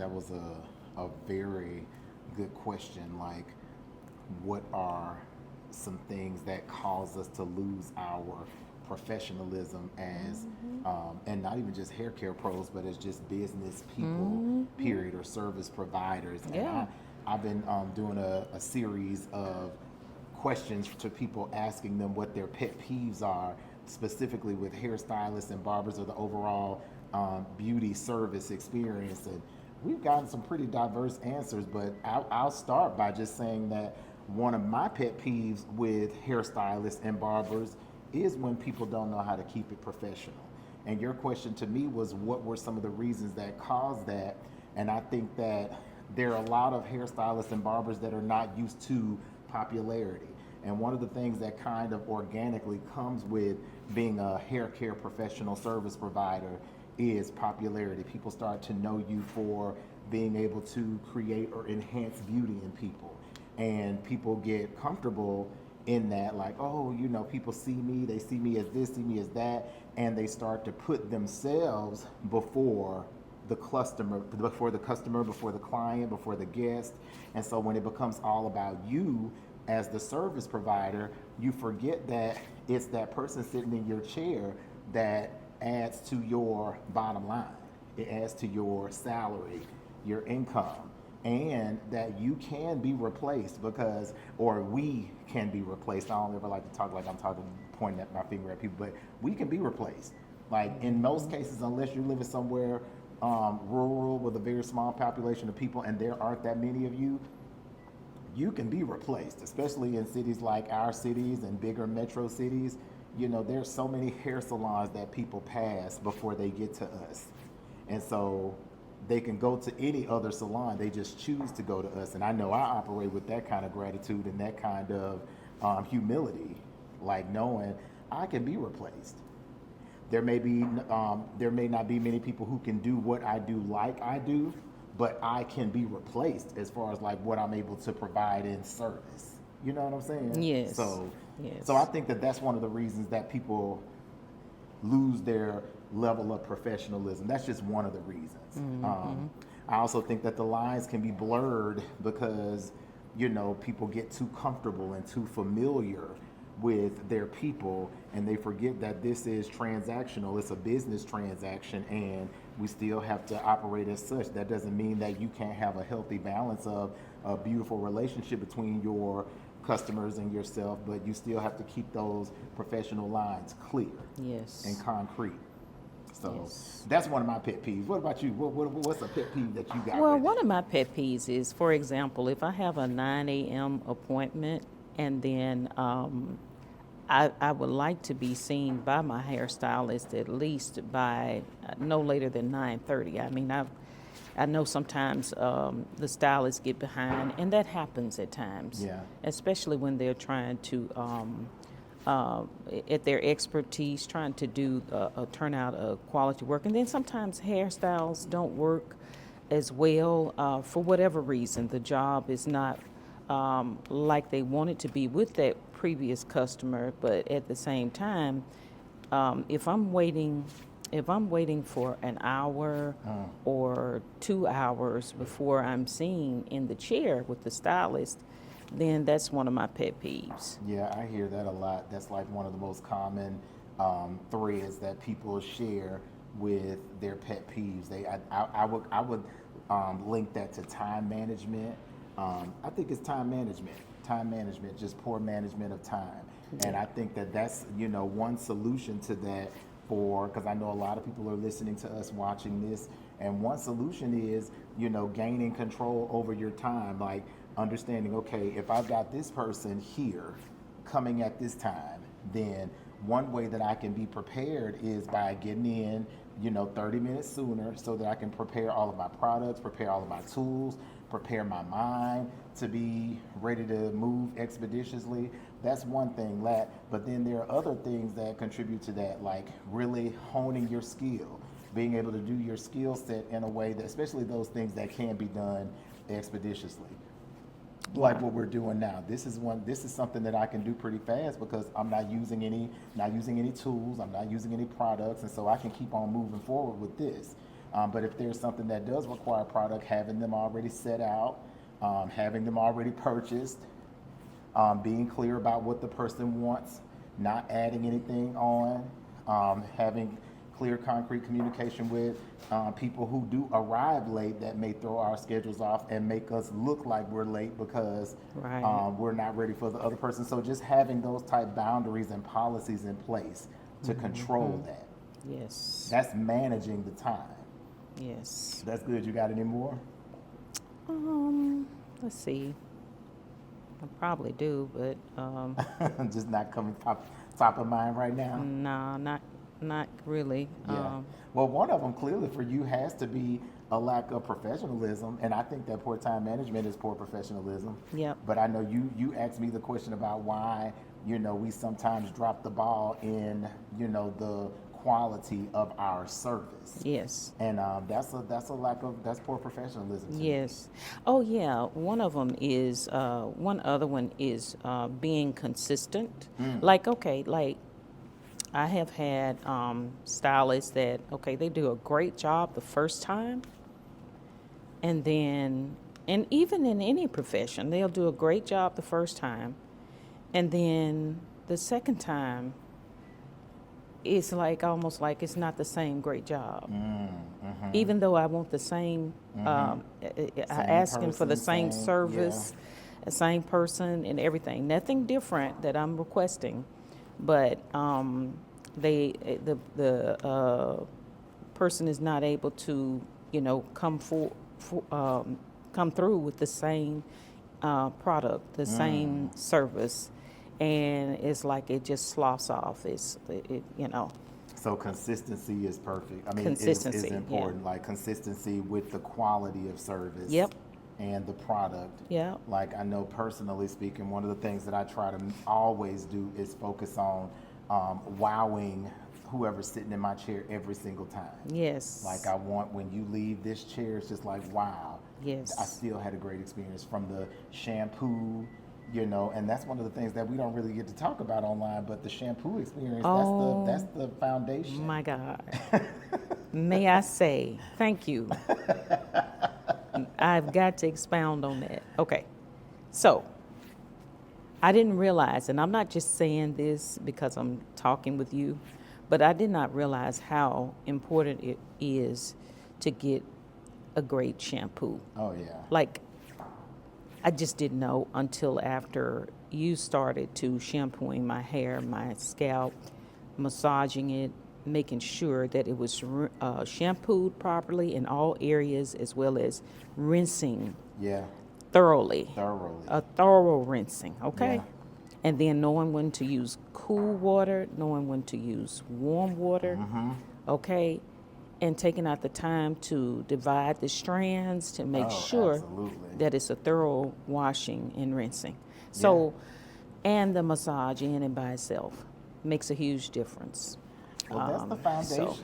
that was a very good question. Like, what are some things that cause us to lose our professionalism as, and not even just hair care pros, but as just business people, period, or service providers. And Yeah. I've been doing a series of questions to people, asking them what their pet peeves are, specifically with hairstylists and barbers, or the overall beauty service experience. And we've gotten some pretty diverse answers, but I'll start by just saying that one of my pet peeves with hairstylists and barbers is when people don't know how to keep it professional. And your question to me was, what were some of the reasons that caused that? And I think that there are a lot of hairstylists and barbers that are not used to popularity. And one of the things that kind of organically comes with being a hair care professional service provider is popularity. People start to know you for being able to create or enhance beauty in people. And people get comfortable in that, like, oh, you know, people see me, they see me as this, see me as that, and they start to put themselves before before the client, before the guest. And so when it becomes all about you as the service provider, you forget that it's that person sitting in your chair that adds to your bottom line. It adds to your salary, your income, and that you can be replaced because, or we can be replaced. I don't ever like to talk like I'm talking, pointing at my finger at people, but we can be replaced. Like in most cases, unless you're living somewhere rural with a very small population of people and there aren't that many of you, you can be replaced, especially in cities like our cities and bigger metro cities. You know, there's so many hair salons that people pass before they get to us. And so they can go to any other salon, they just choose to go to us. And I know I operate with that kind of gratitude and that kind of humility, like knowing I can be replaced. There may not be many people who can do what I do like I do, but I can be replaced as far as like what I'm able to provide in service. You know what I'm saying? Yes. So I think that that's one of the reasons that people lose their level of professionalism. That's just one of the reasons. I also think that the lines can be blurred because, you know, people get too comfortable and too familiar with their people, and they forget that this is transactional. It's a business transaction, and we still have to operate as such. That doesn't mean that you can't have a healthy balance of a beautiful relationship between your customers and yourself, but you still have to keep those professional lines clear Yes. and concrete. So Yes. that's one of my pet peeves. What about you? What's a pet peeve that you got Well, with it? one of my pet peeves is, for example, if I have a 9 a.m. appointment and then I would like to be seen by my hairstylist at least by no later than 9:30. I mean, I know sometimes the stylists get behind, and that happens at times. Yeah. Especially when they're trying to, at their expertise, trying to do turn out a quality work. And then sometimes hairstyles don't work as well for whatever reason. The job is not like they want it to be with that previous customer, but at the same time, if I'm waiting for an hour or 2 hours before I'm seen in the chair with the stylist, then that's one of my pet peeves. Yeah, I hear that a lot. That's like one of the most common threads that people share with their pet peeves. I would link that to time management. I think it's time management. Time management, just poor management of time. And I think that that's, you know, one solution to that, for because I know a lot of people are listening to us watching this, and one solution is, you know, gaining control over your time, like understanding, okay, if I've got this person here coming at this time, then one way that I can be prepared is by getting in, you know, 30 minutes sooner so that I can prepare all of my products, prepare all of my tools, prepare my mind to be ready to move expeditiously. That's one thing. But then there are other things that contribute to that, like really honing your skill, being able to do your skill set in a way that, especially those things that can be done expeditiously, like what we're doing now. This is something that I can do pretty fast because I'm not using any tools, I'm not using any products, and so I can keep on moving forward with this. But if there's something that does require product, having them already set out, having them already purchased, being clear about what the person wants, not adding anything on, having clear, concrete communication with people who do arrive late that may throw our schedules off and make us look like we're late because Right. we're not ready for the other person. So just having those type boundaries and policies in place to control that. Yes. That's managing the time. Yes. That's good. You got any more? Let's see. I probably do, but Just not coming top of mind right now. no, not really. Yeah. Well, one of them clearly for you has to be a lack of professionalism, and I think that poor time management is poor professionalism. Yep. But I know you asked me the question about why we sometimes drop the ball in the quality of our service. Yes. And that's poor professionalism. To me. Yes. Oh, yeah. One other one is being consistent. Like, okay, like I have had stylists that, okay, they do a great job the first time. And even in any profession, they'll do a great job the first time. And then the second time, it's like almost like it's not the same great job. Even though I want the same, I ask him for the same service, the same person and everything. Nothing different that I'm requesting, but the person is not able to come come through with the same product, the same service. And it's like it just sloughs off. So consistency is perfect. I mean, Consistency, is important. Like consistency with the quality of service. Yep. And the product. Yeah. Like I know personally speaking, one of the things that I try to always do is focus on wowing whoever's sitting in my chair every single time. Yes. Like I want when you leave this chair, it's just like, wow. Yes. I still had a great experience from the shampoo. And that's one of the things that we don't really get to talk about online, but the shampoo experience, that's the foundation. My God. May I say, thank you. I've got to expound on that. Okay. So, I didn't realize, and I'm not just saying this because I'm talking with you, but I did not realize how important it is to get a great shampoo. Oh, yeah. Like, I just didn't know until after you started to shampooing my hair, my scalp, massaging it, making sure that it was shampooed properly in all areas, as well as rinsing thoroughly. A thorough rinsing, okay? Yeah. And then knowing when to use cool water, knowing when to use warm water, okay? And taking out the time to divide the strands to make sure absolutely. that it's a thorough washing and rinsing. So, and the massage in and by itself makes a huge difference. Well, that's the foundation.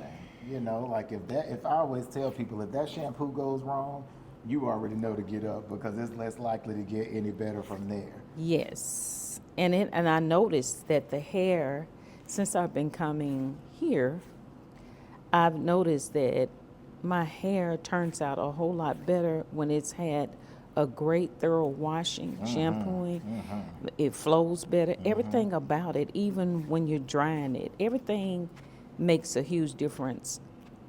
Like if I always tell people if that shampoo goes wrong, you already know to get up because it's less likely to get any better from there. Yes, and I noticed that the hair, since I've been coming here, I've noticed that my hair turns out a whole lot better when it's had a great thorough washing, shampooing. It flows better. Everything about it, even when you're drying it, everything makes a huge difference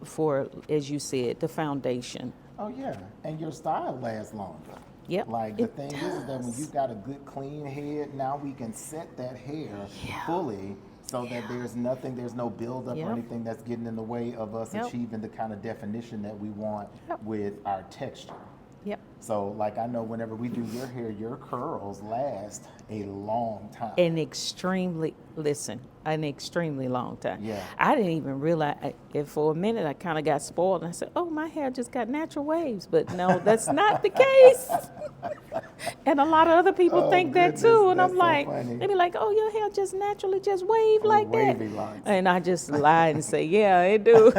for, as you said, the foundation. Oh, yeah. And your style lasts longer. Yep. Like the thing is that when you've got a good clean head, now we can set that hair fully so that there's no buildup or anything that's getting in the way of us achieving the kind of definition that we want with our texture. Yep. So like I know whenever we do your hair, your curls last a long time. An extremely long time. Yeah. I didn't even realize, for a minute I kind of got spoiled and I said, oh, my hair just got natural waves. But no, that's not the case. And a lot of other people think that too. And I'm like, they be like, oh, your hair just naturally just wave like that. Lines. And I just lie and say, yeah, it do.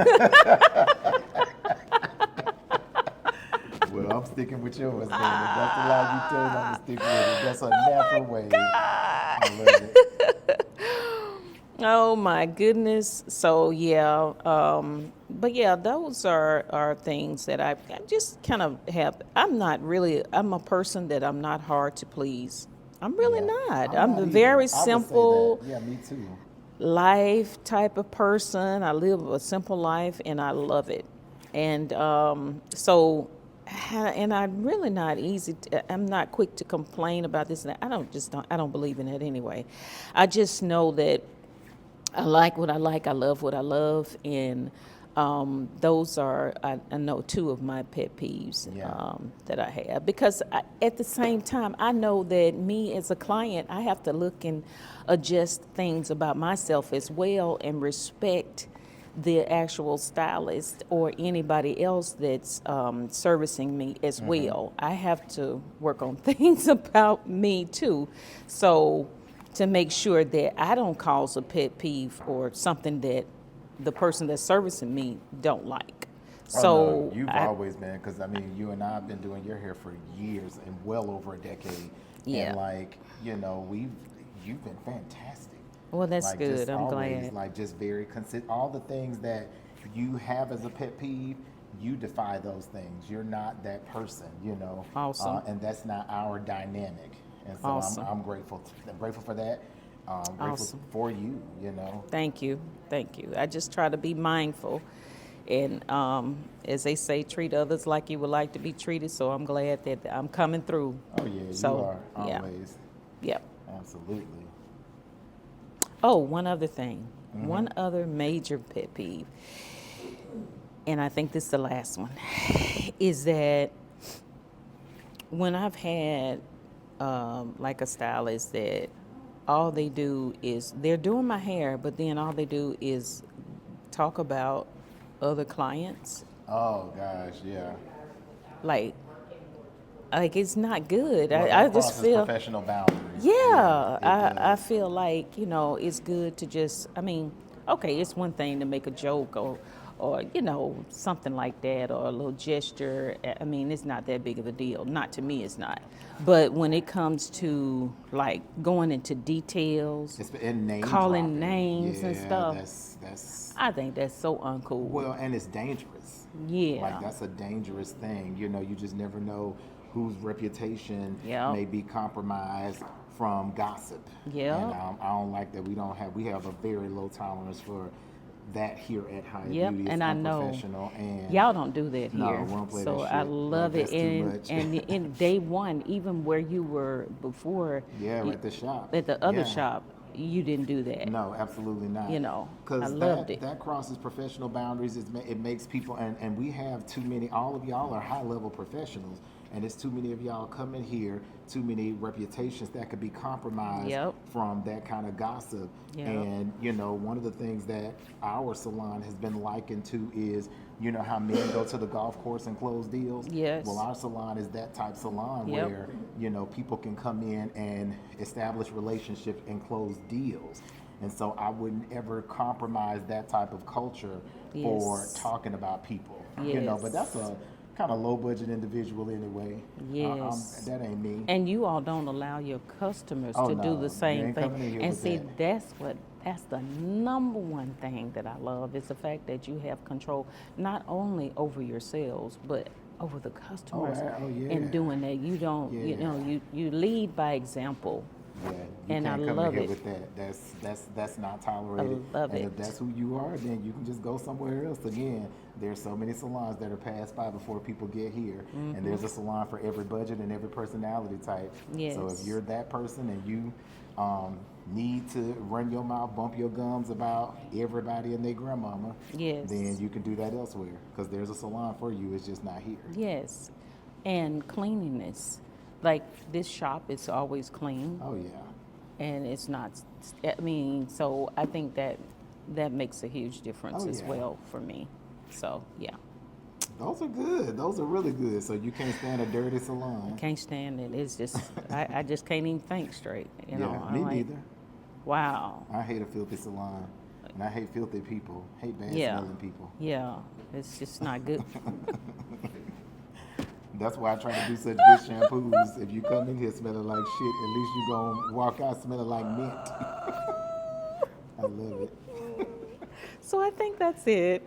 Well, I'm sticking with yours, man. If that's the line you tell, I'm going to stick with it. That's a natural way. I love it. Oh my goodness. So yeah, but yeah, those are things that I just kind of have. I'm not really. I'm a person that I'm not hard to please. I'm really Yeah, not. I'm I'm not a either. very I would say that. simple Yeah, me too. life type of person. I live a simple life and I love it. And and I'm really not easy. I'm not quick to complain about this and that. I don't believe in it anyway. I just know that I like what I like. I love what I love, and those are I know two of my pet peeves Yeah. that I have. Because at the same time, I know that me as a client, I have to look and adjust things about myself as well, and respect the actual stylist or anybody else that's servicing me as well. I have to work on things about me too. So to make sure that I don't cause a pet peeve or something that the person that's servicing me don't like. Oh no, So you've I, always been, because I mean, you and I have been doing your hair for years and well over a decade, yeah. and like, you've been fantastic. Well, that's Like just good. I'm always, glad. like just very consistent. All the things that you have as a pet peeve, you defy those things. You're not that person, Awesome. and that's not our dynamic. And so Awesome. I'm grateful. I'm grateful for that. Grateful Awesome. for you. You know. Thank you. Thank you. I just try to be mindful and, as they say, treat others like you would like to be treated. So I'm glad that I'm coming through. Oh yeah, you So, are yeah. always. Yep. Absolutely. Oh, one other thing. Mm-hmm. One other major pet peeve, and I think this is the last one, is that when I've had like a stylist that all they do is they're doing my hair, but then all they do is talk about other clients. Oh gosh, yeah. Like, it's not good. Well, I that just crosses feel, professional boundaries. yeah, It I does. feel like, it's good to just, I mean, okay, it's one thing to make a joke or something like that, or a little gesture. I mean, it's not that big of a deal. Not to me, it's not. But when it comes to like going into details, It's in name calling dropping. names and Yeah, stuff, that's I think that's so uncool. well, and it's dangerous. Like Yeah. that's a dangerous thing. You just never know whose reputation Yep. may be compromised from gossip. Yep. And I don't like that. We have a very low tolerance for that here at High Yep, Beauty. It's and I know unprofessional, and y'all don't do that no, here. we don't play So that I shit. love Like, it. that's too much. And in day one, even where you were before, Yeah, you- at the shop. at the other Yeah. shop, you didn't do that. No, absolutely not. I Because loved it. that crosses professional boundaries. It makes people, and we have too many, all of y'all are high level professionals, and it's too many of y'all coming here, too many reputations that could be compromised Yep. from that kind of gossip. Yep. And, one of the things that our salon has been likened to is, how men go to the golf course and close deals? Yes. Well, our salon is that type salon Yep. where, people can come in and establish relationships and close deals. And so I wouldn't ever compromise that type of culture for Yes. talking about people. Yes. But that's a kind of low budget individual anyway. Yes. That ain't me. And you all don't allow your customers Oh, to do no, the you same ain't thing. coming in here And with see, that. that's the number one thing that I love is the fact that you have control not only over your sales, but over the customers. yeah. In doing that, you don't, Yeah. you lead by example. Yeah, you And I can't come love in here it. with that. That's not tolerated. I love and it. if that's who you are, then you can just go somewhere else. Again, there's so many salons that are passed by before people get here, and there's a salon for every budget and every personality type. So if Yes. you're that person and you need to run your mouth, bump your gums about everybody and their grandmama, Yes. then you can do that elsewhere because there's a salon for you. It's just not here. Yes. And cleanliness. Like this shop is always clean. Oh yeah. And it's not, I mean, so I think that makes a huge difference Oh, as yeah. well for me. So, yeah, Those are good. Those are really good. So you can't stand a dirty salon. can't stand it. It's just, I just can't even think straight. Yeah, I'm me like, neither. wow. I hate a filthy salon, and I hate filthy people. Hate bad Yeah. smelling people. Yeah, it's just not good. That's why I try to do such good shampoos. If you come in here smelling like shit, at least you gonna walk out smelling like mint. I live it. So I think that's it.